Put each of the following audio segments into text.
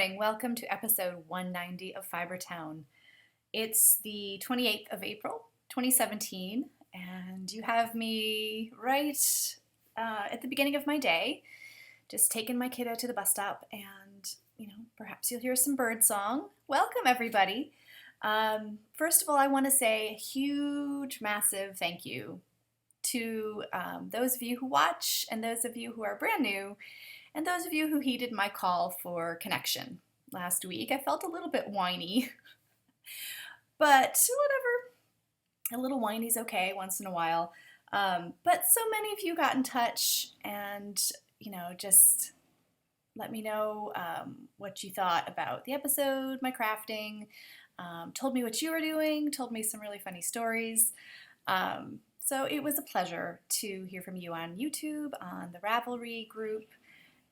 morning. Welcome to episode 190 of Fiber Town. It's the 28th of April, 2017, and you have me right at the beginning of my day, just taking my kiddo to the bus stop, and, perhaps you'll hear some bird song. Welcome, everybody. First of all, I want to say a huge, massive thank you to those of you who watch and those of you who are brand new and those of you who heeded my call for connection last week. I felt a little bit whiny, but whatever. A little whiny's okay once in a while. But so many of you got in touch and, just let me know what you thought about the episode, my crafting, told me what you were doing, told me some really funny stories. So it was a pleasure to hear from you on YouTube, on the Ravelry group,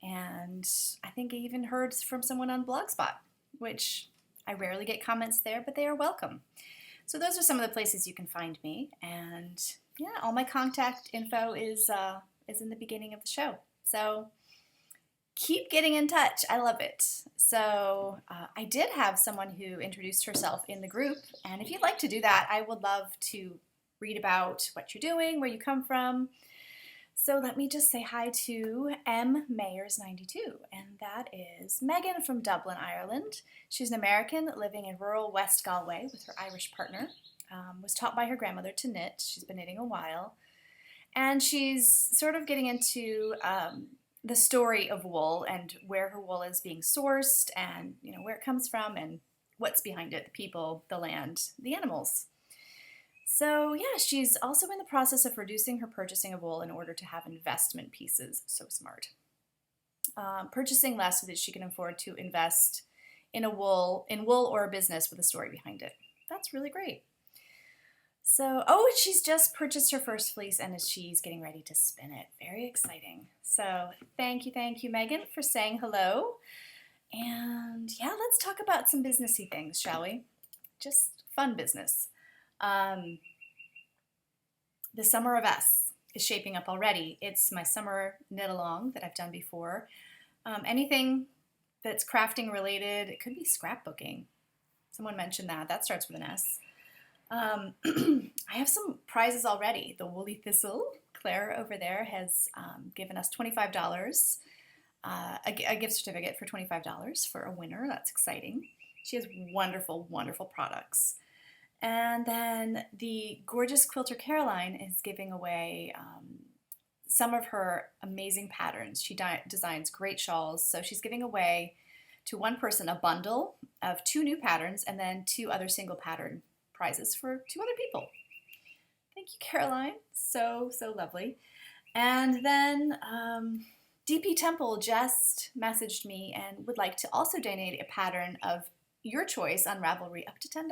and I think I even heard from someone on Blogspot, which I rarely get comments there, but they are welcome. So those are some of the places you can find me, and yeah, all my contact info is in the beginning of the show. So keep getting in touch. I love it. So I did have someone who introduced herself in the group, and if you'd like to do that, I would love to read about what you're doing, where you come from. So let me just say hi to M. Mayers92, and that is Megan from Dublin, Ireland. She's an American living in rural West Galway with her Irish partner. Was taught by her grandmother to knit. She's been knitting a while. And she's sort of getting into the story of wool and where her wool is being sourced and where it comes from and what's behind it, the people, the land, the animals. So yeah, she's also in the process of reducing her purchasing of wool in order to have investment pieces. So smart. Purchasing less so that she can afford to invest in wool or a business with a story behind it. That's really great. So, she's just purchased her first fleece and she's getting ready to spin it. Very exciting. So thank you, Megan, for saying hello. And yeah, let's talk about some businessy things, shall we? Just fun business. The Summer of Us is shaping up already. It's my summer knit along that I've done before. Anything that's crafting related, it could be scrapbooking. Someone mentioned that. That starts with an S. I have some prizes already. The Woolly Thistle, Claire over there, has given us $25, a gift certificate for $25 for a winner. That's exciting. She has wonderful, wonderful products. And then the gorgeous quilter Caroline is giving away some of her amazing patterns. She designs great shawls, so she's giving away to one person a bundle of 2 new patterns and then 2 other single pattern prizes for 2 other people. Thank you, Caroline. So lovely. And then DP Temple just messaged me and would like to also donate a pattern of your choice on Ravelry up to $10.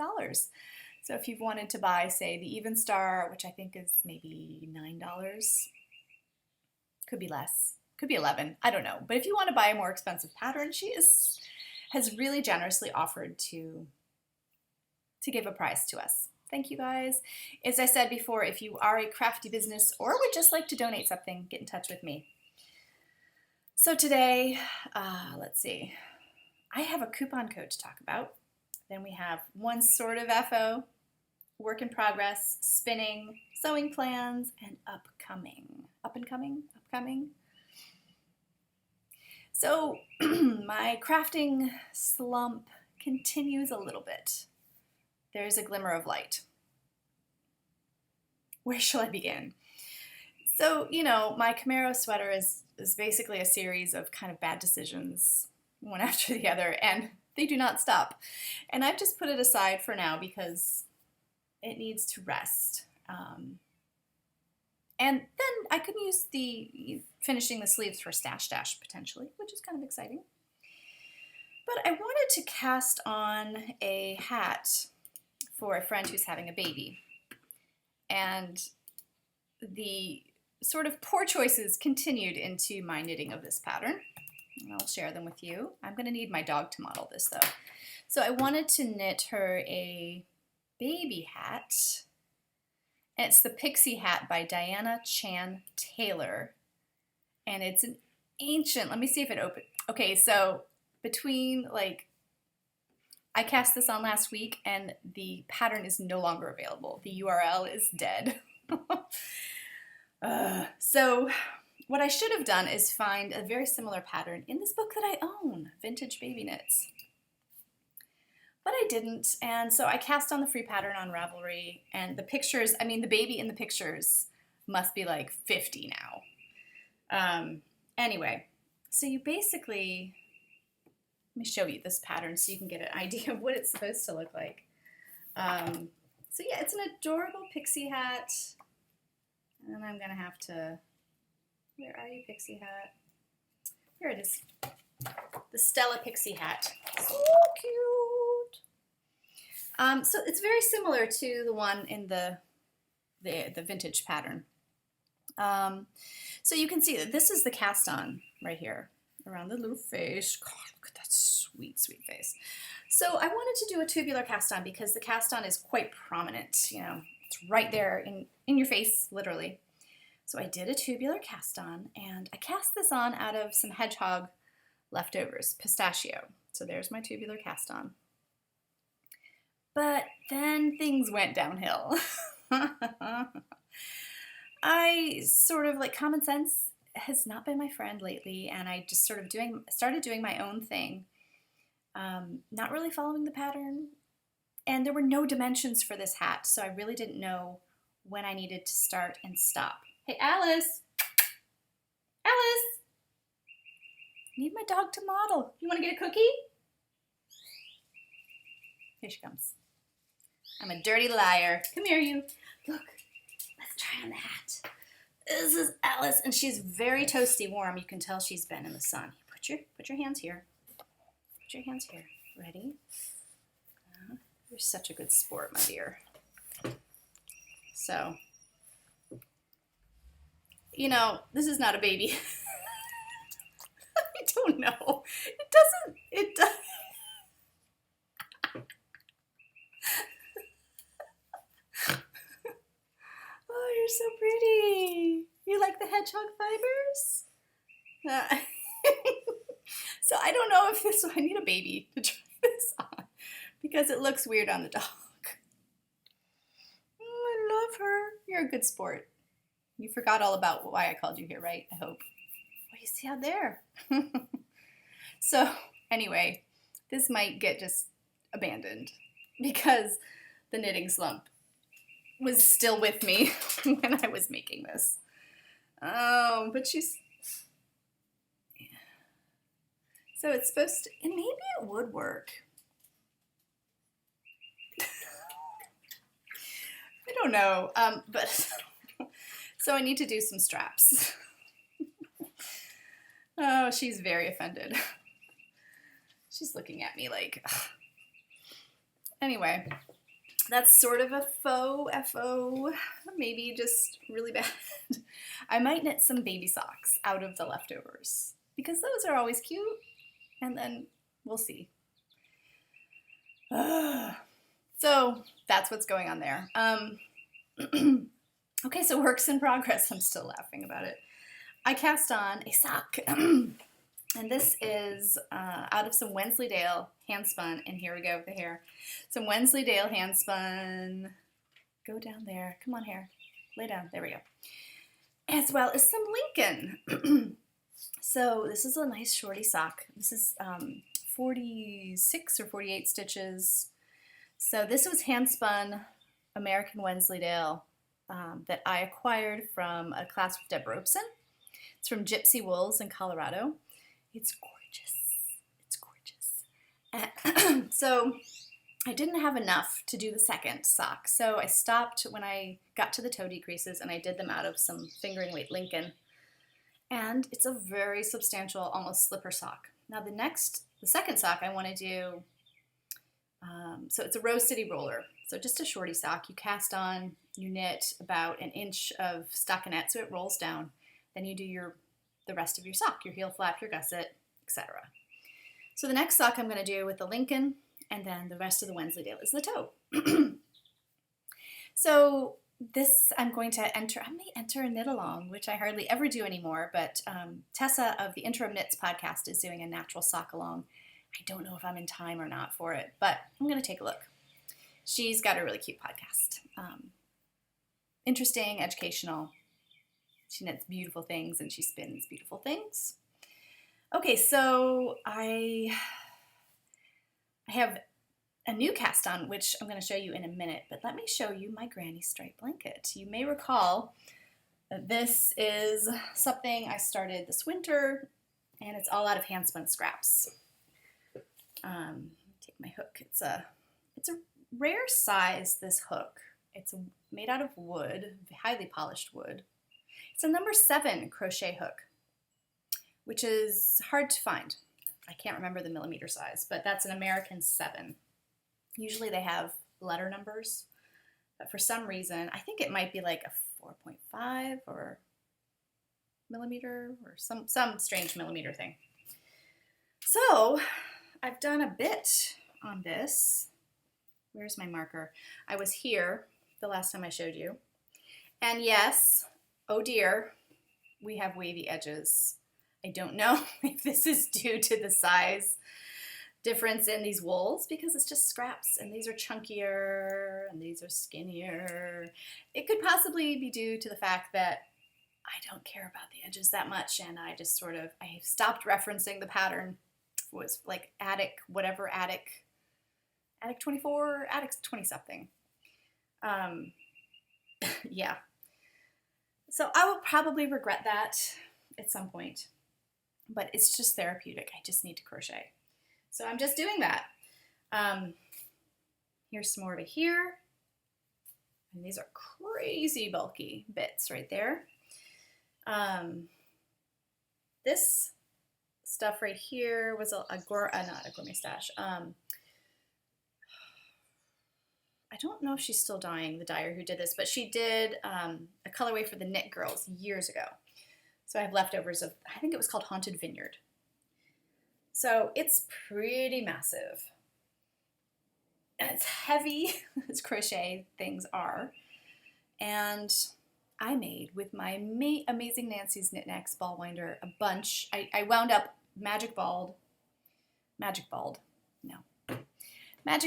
So if you've wanted to buy, say, the Even Star, which I think is maybe $9, could be less, could be $11, I don't know. But if you want to buy a more expensive pattern, she has really generously offered to give a prize to us. Thank you, guys. As I said before, if you are a crafty business or would just like to donate something, get in touch with me. So today, let's see, I have a coupon code to talk about. Then we have one sort of FO, work in progress, spinning, sewing plans, and upcoming. Up and coming? Upcoming? So my crafting slump continues a little bit. There's a glimmer of light. Where shall I begin? So, my Camaro sweater is basically a series of kind of bad decisions, one after the other, and they do not stop. And I've just put it aside for now because it needs to rest. And then I could use finishing the sleeves for Stash Dash potentially, which is kind of exciting. But I wanted to cast on a hat for a friend who's having a baby. And the sort of poor choices continued into my knitting of this pattern. And I'll share them with you. I'm going to need my dog to model this, though. So I wanted to knit her a baby hat. And it's the Pixie Hat by Diana Chan Taylor. And it's an ancient, let me see if it opens. Okay, so between like, I cast this on last week and the pattern is no longer available. The URL is dead. So what I should have done is find a very similar pattern in this book that I own, Vintage Baby Knits. But I didn't, and so I cast on the free pattern on Ravelry, and the pictures, I mean, the baby in the pictures must be like 50 now. Anyway, so you basically, let me show you this pattern so you can get an idea of what it's supposed to look like. So yeah, it's an adorable pixie hat. And I'm going to have to, where are you, pixie hat? Here it is. The Stella pixie hat. So cute. So it's very similar to the one in the vintage pattern. So you can see that this is the cast on right here around the little face. God, look at that sweet, sweet face. So I wanted to do a tubular cast on because the cast on is quite prominent, you know. It's right there in your face, literally. So I did a tubular cast on, and I cast this on out of some hedgehog leftovers, pistachio. So there's my tubular cast on. But then things went downhill. I sort of, like, common sense has not been my friend lately, and I just sort of started doing my own thing, not really following the pattern. And there were no dimensions for this hat, so I really didn't know when I needed to start and stop. Hey, Alice! Alice! I need my dog to model. You want to get a cookie? Here she comes. I'm a dirty liar. Come here, you. Look, let's try on the hat. This is Alice, and she's very toasty warm. You can tell she's been in the sun. Put your hands here. Put your hands here. Ready? You're such a good sport, my dear. So, you know, this is not a baby. I don't know. It does. Oh, you're so pretty. You like the hedgehog fibers? So I don't know if I need a baby to try this on because it looks weird on the dog. Oh, I love her. You're a good sport. You forgot all about why I called you here, right? I hope. What do you see out there? So anyway, this might get just abandoned because the knitting slump was still with me when I was making this. Oh, but she's... So it's supposed to... And maybe it would work. I don't know, but... So I need to do some straps. Oh, she's very offended. She's looking at me like... Ugh. Anyway, that's sort of a faux FO, maybe just really bad. I might knit some baby socks out of the leftovers because those are always cute, and then we'll see. So that's what's going on there. Okay, so works in progress. I'm still laughing about it. I cast on a sock, and this is out of some Wensleydale handspun, and here we go with the hair. Some Wensleydale handspun. Go down there. Come on, hair. Lay down. There we go. As well as some Lincoln. So this is a nice shorty sock. This is 46 or 48 stitches. So this was handspun American Wensleydale that I acquired from a class with Deb Robeson. It's from Gypsy Wools in Colorado. It's gorgeous. It's gorgeous. So I didn't have enough to do the second sock, so I stopped when I got to the toe decreases and I did them out of some fingering weight Lincoln. And it's a very substantial, almost slipper sock. Now the second sock I want to do, so it's a Rose City roller. So just a shorty sock. You cast on, you knit about an inch of stockinette so it rolls down. Then you do the rest of your sock, your heel flap, your gusset, etc. So the next sock I'm going to do with the Lincoln, and then the rest of the Wensleydale is the toe. So this I may enter a knit along, which I hardly ever do anymore, but Tessa of the Interim Knits podcast is doing a natural sock along, I don't know if I'm in time or not for it, but I'm going to take a look. She's got a really cute podcast. Interesting, educational. She knits beautiful things and she spins beautiful things. Okay, so I have a new cast on, which I'm going to show you in a minute, but let me show you my granny stripe blanket. You may recall that this is something I started this winter, and it's all out of hand spun scraps. Take my hook. It's a rare size, this hook. It's made out of wood, highly polished wood. It's a number 7 crochet hook, which is hard to find. I can't remember the millimeter size, but that's an American 7. Usually they have letter numbers, but for some reason, I think it might be like a 4.5 or millimeter or some strange millimeter thing. So I've done a bit on this. Where's my marker? I was here the last time I showed you. And yes, oh dear, we have wavy edges. I don't know if this is due to the size difference in these wools because it's just scraps and these are chunkier and these are skinnier. It could possibly be due to the fact that I don't care about the edges that much and I just I stopped referencing the pattern. It was like attic 24, attic 20 something. Yeah. So I will probably regret that at some point, but it's just therapeutic. I just need to crochet. So I'm just doing that. Here's some more of it here. And these are crazy bulky bits right there. This stuff right here was not a gourmet stash. I don't know if she's still dyeing, the dyer who did this, but she did a colorway for the Knit Girls years ago. So I have leftovers of, I think it was called Haunted Vineyard. So it's pretty massive. And it's heavy, as crochet things are. And I made, with my amazing Nancy's Knit Next ball winder, a bunch. I wound up magic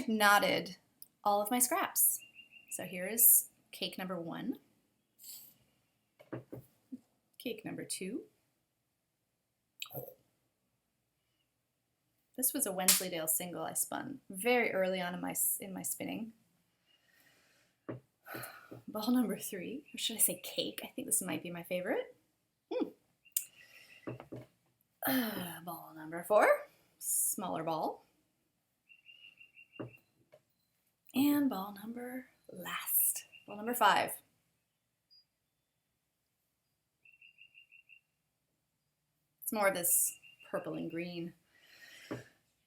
knotted all of my scraps. So here is cake number 1, cake number 2. This was a Wensleydale single I spun very early on in my spinning. Ball number 3, or should I say cake? I think this might be my favorite. Ball number 4, smaller ball. And ball number 5. It's more of this purple and green.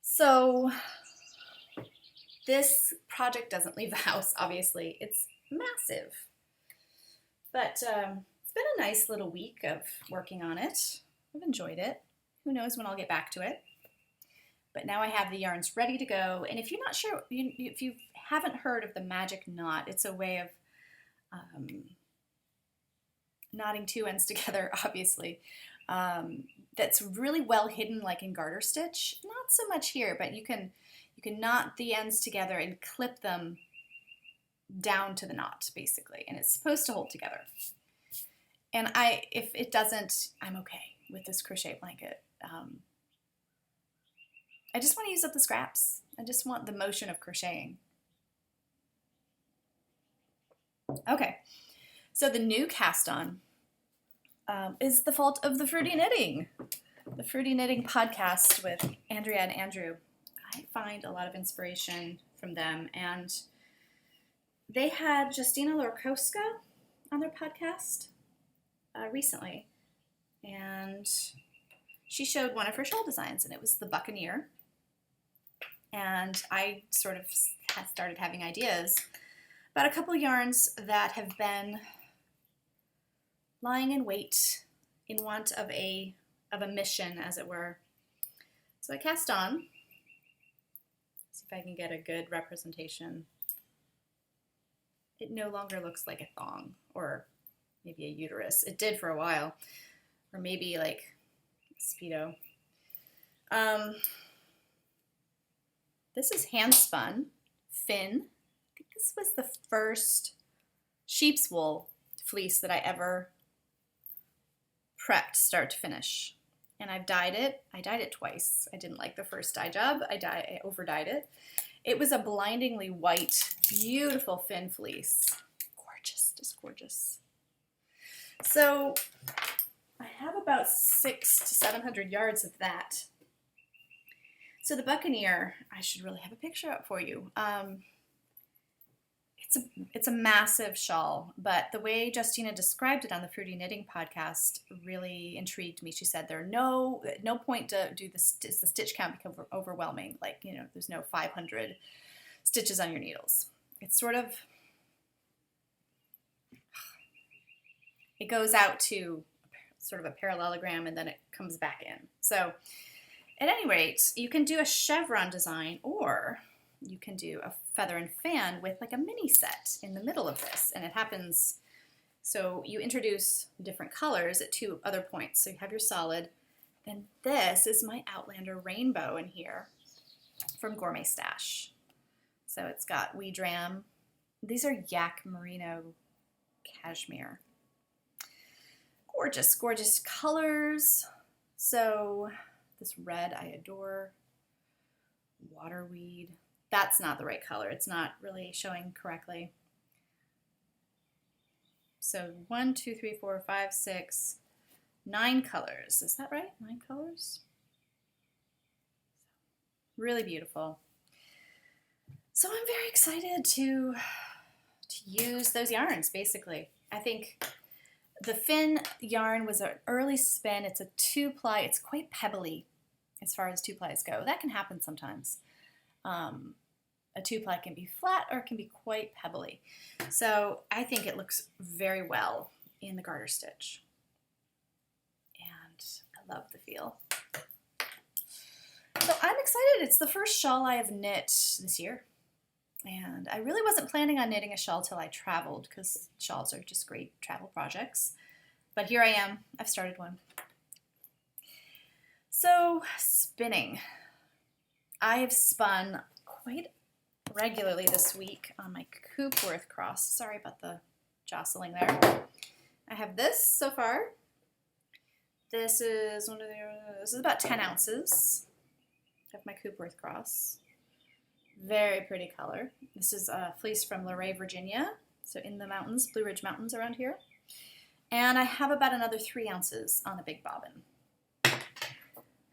So this project doesn't leave the house, obviously. It's massive. But it's been a nice little week of working on it. I've enjoyed it. Who knows when I'll get back to it. But now I have the yarns ready to go. And if you're not sure, if you haven't heard of the magic knot, it's a way of knotting 2 ends together, obviously. That's really well hidden, like in garter stitch. Not so much here, but you can knot the ends together and clip them down to the knot, basically. And it's supposed to hold together. And if it doesn't, I'm okay with this crochet blanket. I just want to use up the scraps. I just want the motion of crocheting. Okay, so the new cast on is the fault of the Fruity Knitting. The Fruity Knitting podcast with Andrea and Andrew. I find a lot of inspiration from them, and they had Justina Lorkowska on their podcast recently, and she showed one of her shawl designs, and it was the Buccaneer. And I sort of started having ideas about a couple yarns that have been lying in wait in want of a mission, as it were. So I cast on. See if I can get a good representation. It no longer looks like a thong or maybe a uterus. It did for a while, or maybe like Speedo. This is hand spun Finn. I think this was the first sheep's wool fleece that I ever prepped start to finish. And I've dyed it. I dyed it twice. I didn't like the first dye job. I over-dyed it. It was a blindingly white, beautiful Finn fleece. Gorgeous, just gorgeous. So I have about 600 to 700 yards of that. So the Buccaneer, I should really have a picture up for you. It's a massive shawl, but the way Justina described it on the Fruity Knitting podcast really intrigued me. She said there's no point to do the stitch count become overwhelming. Like, you know, there's no 500 stitches on your needles. It's sort of, it goes out to sort of a parallelogram and then it comes back in. So at any rate, you can do a chevron design, or you can do a feather and fan with like a mini set in the middle of this. And it happens, so you introduce different colors at 2 other points. So you have your solid. Then this is my Outlander rainbow in here from Gourmet Stash. So it's got wee dram. These are yak merino cashmere. Gorgeous, gorgeous colors. So this red I adore. Waterweed. That's not the right color. It's not really showing correctly. So 1, 2, 3, 4, 5, 6, 9 colors. Is that right? 9 colors? Really beautiful. So I'm very excited to use those yarns, basically. I think the Finn yarn was an early spin. It's a 2-ply. It's quite pebbly as far as 2-plies go. That can happen sometimes. A 2-ply can be flat or it can be quite pebbly. So I think it looks very well in the garter stitch. And I love the feel. So I'm excited. It's the first shawl I have knit this year. And I really wasn't planning on knitting a shawl till I traveled, because shawls are just great travel projects. But here I am. I've started one. So spinning. I have spun quite regularly this week on my Coopworth cross. Sorry about the jostling there. I have this so far. This is about 10 ounces of my Coopworth cross. Very pretty color. This is a fleece from Luray, Virginia. So in the mountains, Blue Ridge Mountains around here. And I have about another 3 ounces on a big bobbin.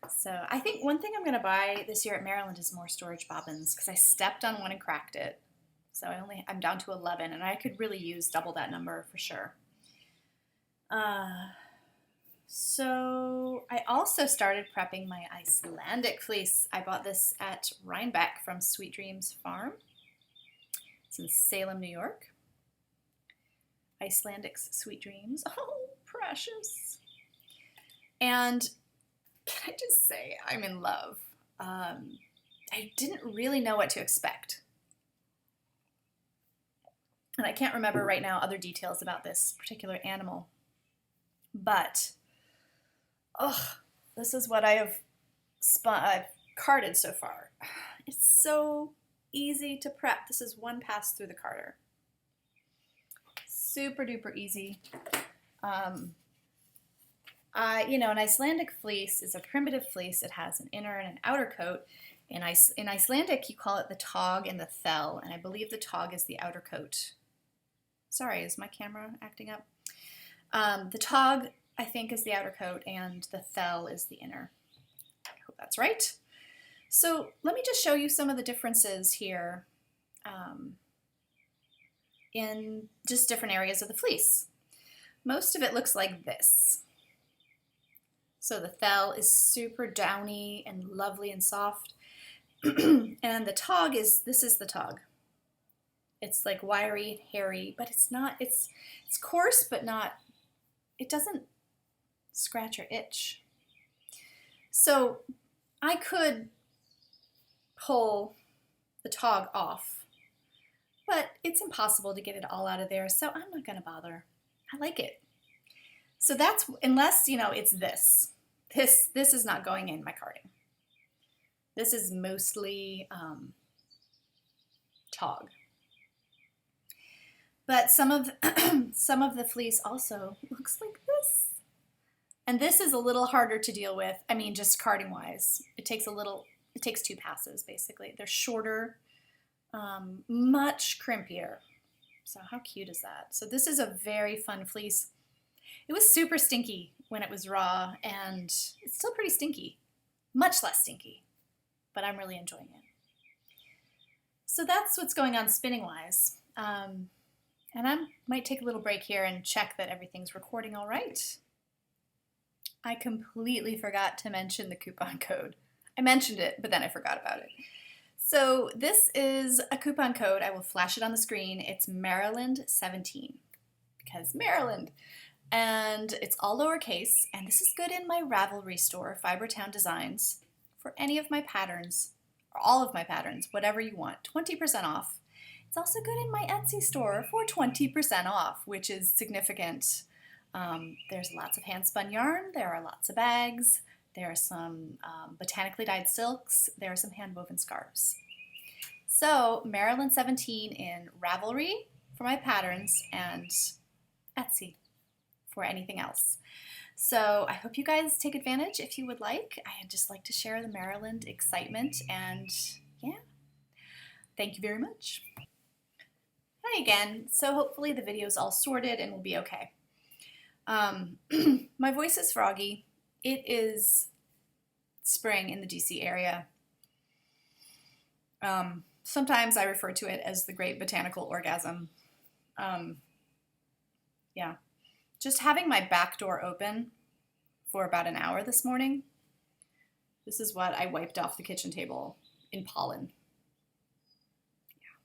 So I think one thing I'm going to buy this year at Maryland is more storage bobbins, because I stepped on one and cracked it. So I'm down to 11, and I could really use double that number for sure. So I also started prepping my Icelandic fleece. I bought this at Rhinebeck from Sweet Dreams Farm. It's in Salem, New York. Icelandic's Sweet Dreams. Oh, precious. And can I just say, I'm in love. I didn't really know what to expect. And I can't remember right now other details about this particular animal. But, oh, this is what I've carded so far. It's so easy to prep. This is one pass through the carder. Super duper easy. An Icelandic fleece is a primitive fleece. It has an inner and an outer coat. In Icelandic, you call it the tog and the thell, and I believe the tog is the outer coat. Sorry, is my camera acting up? The tog, I think, is the outer coat, and the thell is the inner. I hope that's right. So let me just show you some of the differences here in just different areas of the fleece. Most of it looks like this. So the thell is super downy and lovely and soft. And the tog this is the tog. It's like wiry, hairy, but it's not, it's coarse, but not, it doesn't scratch or itch. So I could pull the tog off, but it's impossible to get it all out of there, so I'm not gonna bother. I like it. So that's, unless, it's this. This is not going in my carding. This is mostly tog. But some of some of the fleece also looks like this. And this is a little harder to deal with. I mean, just carding wise, it takes two passes basically. They're shorter, much crimpier. So how cute is that? So this is a very fun fleece. It was super stinky when it was raw, and it's still pretty stinky. Much less stinky, but I'm really enjoying it. So that's what's going on spinning wise. And I might take a little break here and check that everything's recording all right. I completely forgot to mention the coupon code. I mentioned it, but then I forgot about it. So this is a coupon code. I will flash it on the screen. It's Maryland17, because Maryland. And it's all lowercase, and this is good in my Ravelry store, Fibertown Designs, for any of my patterns, or all of my patterns, whatever you want, 20% off. It's also good in my Etsy store for 20% off, which is significant. There's lots of hand-spun yarn, there are lots of bags, there are some botanically dyed silks, there are some hand-woven scarves. So Maryland 17 in Ravelry for my patterns and Etsy for anything else. So I hope you guys take advantage if you would like. I'd just like to share the Maryland excitement, and yeah, thank you very much. Hi again. So hopefully the video is all sorted and will be okay. My voice is froggy. It is spring in the DC area. Sometimes I refer to it as the Great Botanical Orgasm. Yeah, just having my back door open for about an hour this morning. This is what I wiped off the kitchen table in pollen. Yeah,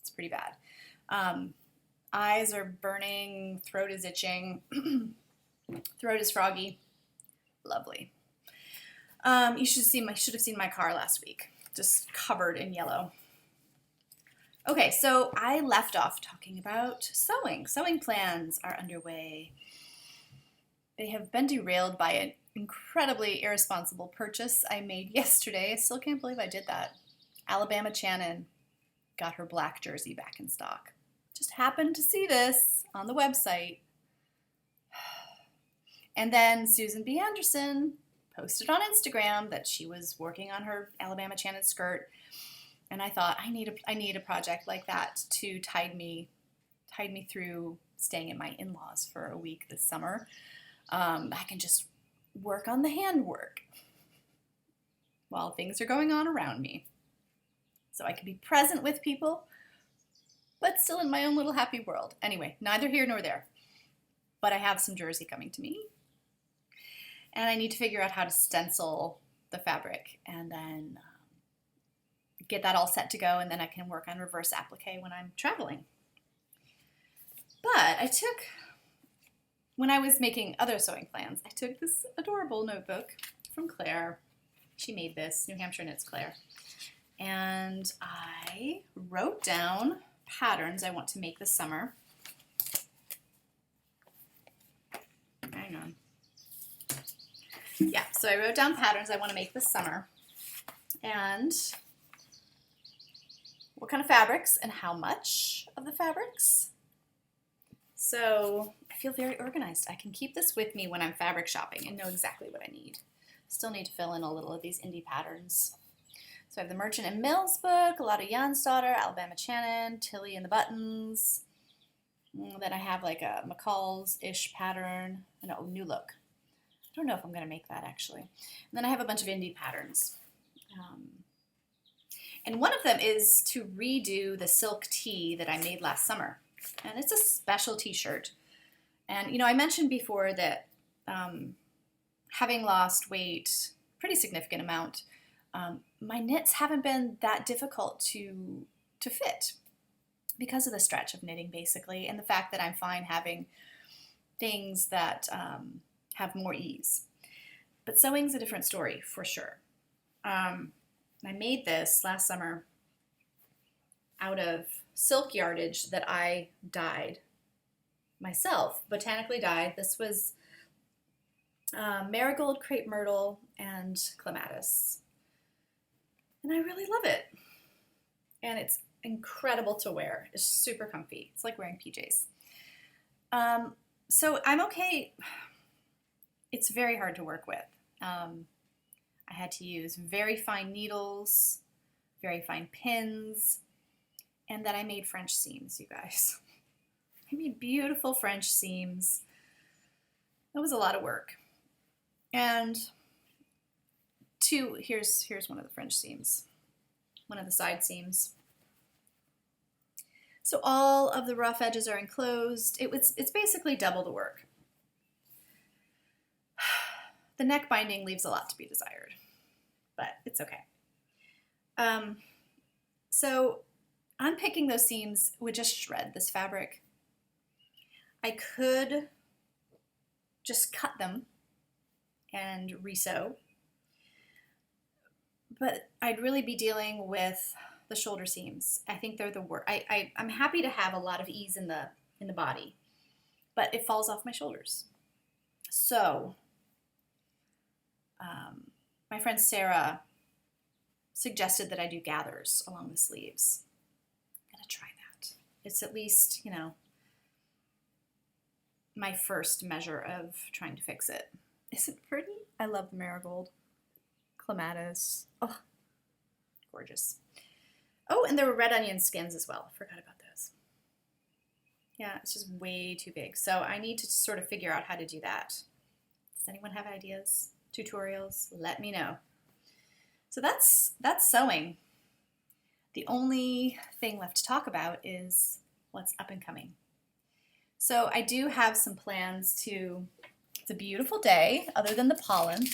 it's pretty bad. Eyes are burning, throat is itching, throat is froggy. Lovely. You should have seen my car last week, just covered in yellow. Okay, so I left off talking about sewing. Sewing plans are underway. They have been derailed by an incredibly irresponsible purchase I made yesterday. I still can't believe I did that. Alabama Shannon got her black jersey back in stock. Just happened to see this on the website. And then Susan B. Anderson posted on Instagram that she was working on her Alabama Shannon skirt. And I thought, I need a project like that to tide me through staying at my in-laws for a week this summer. I can just work on the handwork while things are going on around me. So I can be present with people, but still in my own little happy world. Anyway, neither here nor there. But I have some jersey coming to me. And I need to figure out how to stencil the fabric and then get that all set to go, and then I can work on reverse applique when I'm traveling. But when I was making other sewing plans, I took this adorable notebook from Claire. She made this, New Hampshire Knits Claire. And I wrote down patterns I want to make this summer. Hang on. Yeah, so I wrote down patterns I want to make this summer. And what kind of fabrics and how much of the fabrics. So I feel very organized. I can keep this with me when I'm fabric shopping and know exactly what I need. Still need to fill in a little of these indie patterns. So I have the Merchant and Mills book, Lotta Jansdotter, Alabama Shannon, Tilly and the Buttons. Then I have like a McCall's-ish pattern, no, New Look. I don't know if I'm going to make that actually. And then I have a bunch of indie patterns. And one of them is to redo the silk tee that I made last summer. And it's a special t-shirt. And, you know, I mentioned before that having lost weight, pretty significant amount, my knits haven't been that difficult to fit because of the stretch of knitting, basically, and the fact that I'm fine having things that have more ease. But sewing's a different story, for sure. I made this last summer out of silk yardage that I dyed myself, botanically dyed. This was marigold, crepe myrtle, and clematis. and I really love it. And it's incredible to wear. It's super comfy. It's like wearing PJs. So I'm okay. It's very hard to work with. I had to use very fine needles, very fine pins, and then I made French seams, you guys. I made beautiful French seams. That was a lot of work. And here's one of the French seams, one of the side seams. So all of the rough edges are enclosed. It's basically double the work. The neck binding leaves a lot to be desired, but it's okay. So unpicking those seams would just shred this fabric. I could just cut them and resew, but I'd really be dealing with the shoulder seams. I think they're the worst. I'm happy to have a lot of ease in the body, but it falls off my shoulders. So my friend Sarah suggested that I do gathers along the sleeves. I'm gonna try that. It's at least, my first measure of trying to fix it. Isn't it pretty? I love the marigold. Clematis. Oh, gorgeous. Oh, and there were red onion skins as well. Forgot about those. Yeah, it's just way too big. So I need to sort of figure out how to do that. Does anyone have ideas? Tutorials? Let me know. So that's sewing. The only thing left to talk about is what's up and coming. So I do have some plans to, it's a beautiful day, other than the pollen.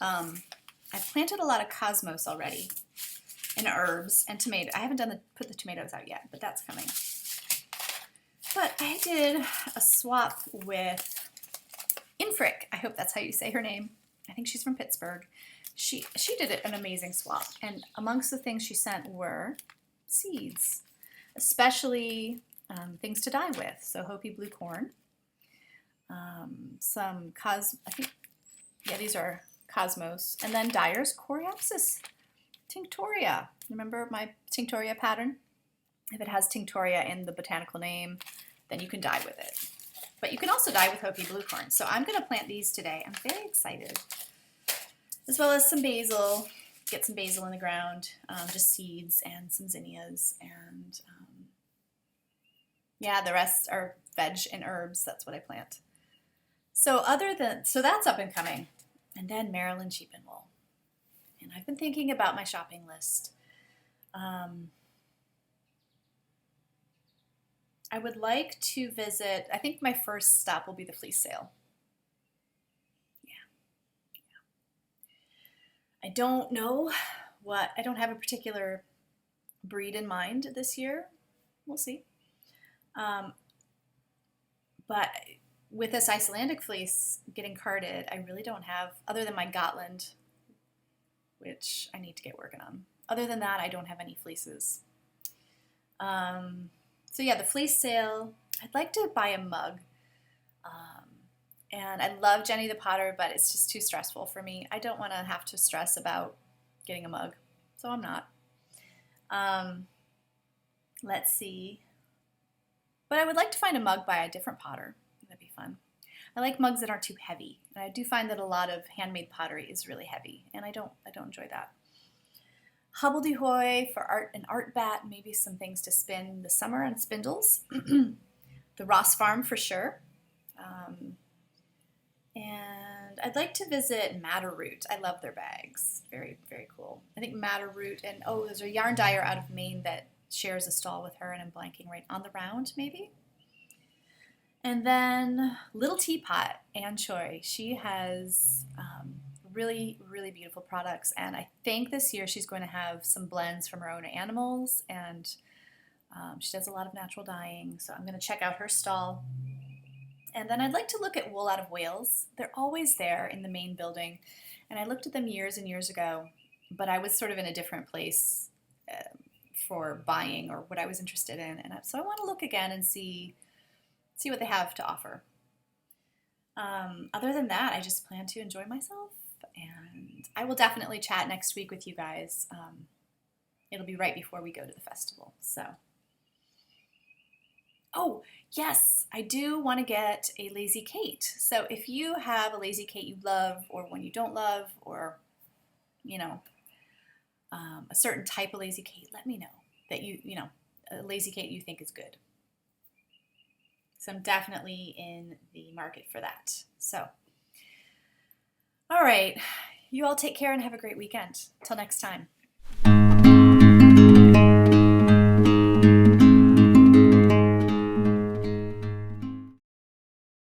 I've planted a lot of cosmos already, and herbs and tomato. I haven't put the tomatoes out yet, but that's coming. But I did a swap with Infric. I hope that's how you say her name. I think she's from Pittsburgh. She did an amazing swap, and amongst the things she sent were seeds, especially things to dye with. So Hopi blue corn, these are cosmos, and then dyers Coreopsis tinctoria. Remember my tinctoria pattern? If it has tinctoria in the botanical name, then you can dye with it. But you can also dye with Hopi blue corn. So I'm going to plant these today. I'm very excited. As well as some basil. Get some basil in the ground, just seeds and some zinnias, and yeah, the rest are veg and herbs. That's what I plant. So that's up and coming. And then Maryland sheep and wool. And I've been thinking about my shopping list. I would like to visit, I think my first stop will be the fleece sale. I don't know I don't have a particular breed in mind this year. We'll see. But with this Icelandic fleece getting carded, I really don't have, other than my Gotland, which I need to get working on. Other than that, I don't have any fleeces. So yeah, the fleece sale, I'd like to buy a mug. And I love Jenny the Potter, but it's just too stressful for me. I don't want to have to stress about getting a mug, so I'm not. Let's see. But I would like to find a mug by a different potter. That'd be fun. I like mugs that aren't too heavy. And I do find that a lot of handmade pottery is really heavy, and I don't enjoy that. Hobbledehoy for art and art bat, maybe some things to spin this summer on spindles. The Ross Farm for sure. And I'd like to visit Matterroot. I love their bags. Very, very cool. I think Matterroot, and there's a yarn dyer out of Maine that shares a stall with her, and I'm blanking right on the round, maybe. And then Little Teapot, Ann Choi. She has really, really beautiful products, and I think this year she's going to have some blends from her own animals, and she does a lot of natural dyeing, so I'm going to check out her stall. And then I'd like to look at wool out of Wales. They're always there in the main building, and I looked at them years and years ago, but I was sort of in a different place for buying or what I was interested in, and so I want to look again and see what they have to offer. Other than that, I just plan to enjoy myself, and I will definitely chat next week with you guys. It'll be right before we go to the festival. So, oh, yes, I do want to get a Lazy Kate. So if you have a Lazy Kate you love or one you don't love or, you know, a certain type of Lazy Kate, let me know that a Lazy Kate you think is good. So I'm definitely in the market for that. So, all right, you all take care and have a great weekend. Till next time.